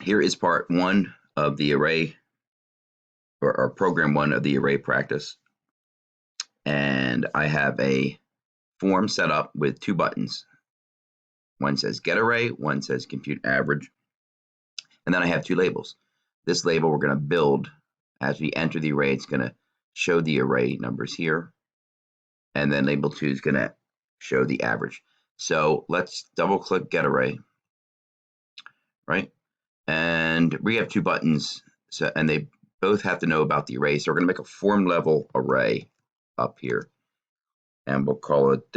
Here is part one of the array, or program one of the array practice. And I have a form set up with two buttons. One says get array, one says compute average. And then I have two labels. This label we're going to build as we enter the array. It's going to show the array numbers here. And then label 2 is going to show the average. So let's double click get array, right? And we have two buttons, and they both have to know about the array. So we're going to make a form level array up here, and we'll call it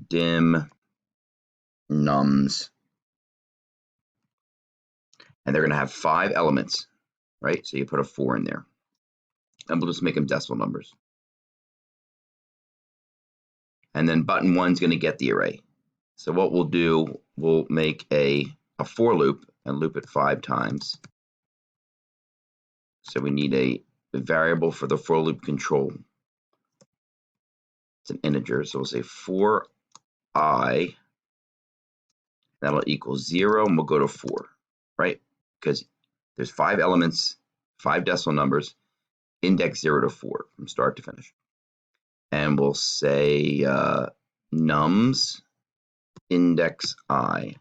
dim nums. And they're going to have 5 elements, right? So you put a 4 in there, and we'll just make them decimal numbers. And then button 1 is going to get the array. So what we'll do, we'll make a for loop and loop it 5 times. So we need a variable for the for loop control. It's an integer, so we'll say for I, that'll equal 0, and we'll go to 4, right? Because there's 5 elements, 5 decimal numbers, index 0 to 4 from start to finish. And we'll say nums index I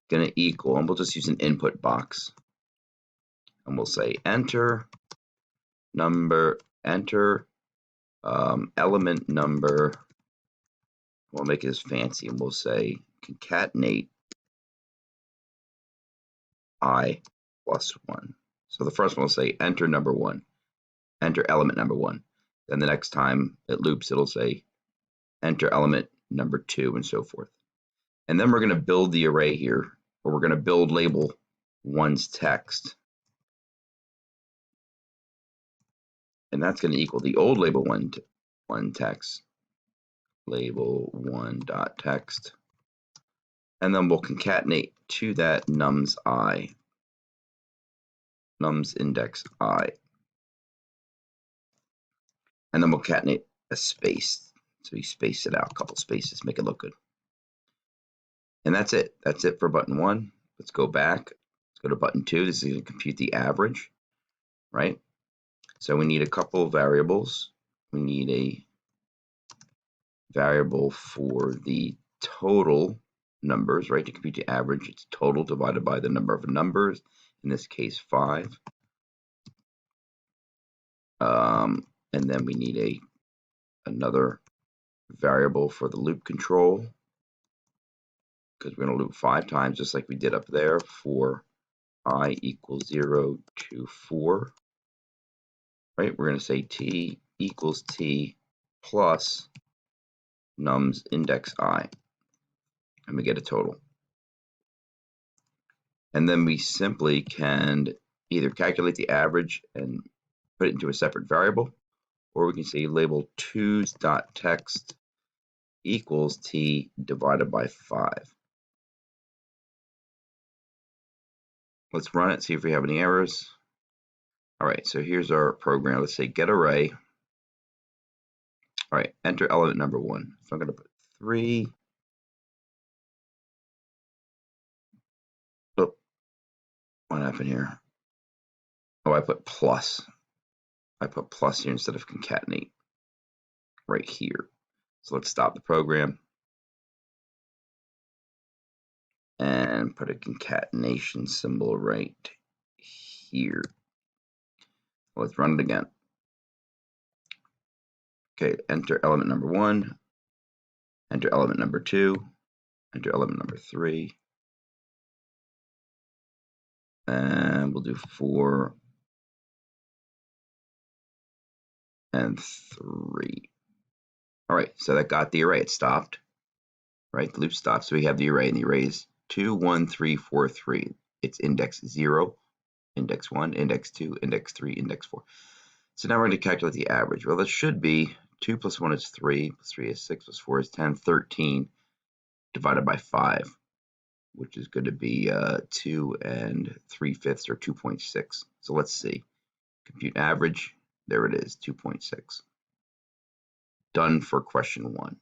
going to equal, and we'll just use an input box. And we'll say enter number, enter element number. We'll make this fancy, and we'll say concatenate I plus 1. So the first one will say enter number 1, enter element number 1. Then the next time it loops, it'll say enter element number 2, and so forth. And then we're going to build the array here, or we're going to build label 1's text. And that's going to equal the old label 1 text, label 1.text. And then we'll concatenate to that nums I, nums index I. And then we'll concatenate a space. So we space it out, a couple spaces, make it look good. And that's it. That's it for button 1. Let's go back. Let's go to button 2. This is going to compute the average, right? So we need a couple of variables. We need a variable for the total numbers, right? To compute the average, it's total divided by the number of numbers. In this case, 5. And then we need another variable for the loop control, because we're going to loop 5 times, just like we did up there, for I equals 0 to 4. Right? We're going to say t equals t plus nums index I, and we get a total. And then we simply can either calculate the average and put it into a separate variable, or we can say label 2's.text equals t divided by 5. Let's run it, see if we have any errors. All right, so here's our program. Let's say get array. All right, enter element number 1. So I'm going to put 3. Oh, what happened here? Oh, I put plus. I put plus here instead of concatenate right here. So let's stop the program and put a concatenation symbol right here. Let's run it again. Okay, enter element number 1, enter element number 2, enter element number 3, and we'll do 4 and 3. All right, so that got the array. It stopped, right? The loop stopped. So we have the array, and the array is 2, 1, 3, 4, 3. It's index 0, index 1, index 2, index 3, index 4. So now we're going to calculate the average. Well, it should be 2 plus 1 is 3, plus 3 is 6, plus 4 is 10, 13 divided by 5, which is going to be 2 3/5 or 2.6. So let's see. Compute average. There it is, 2.6. Done for question 1.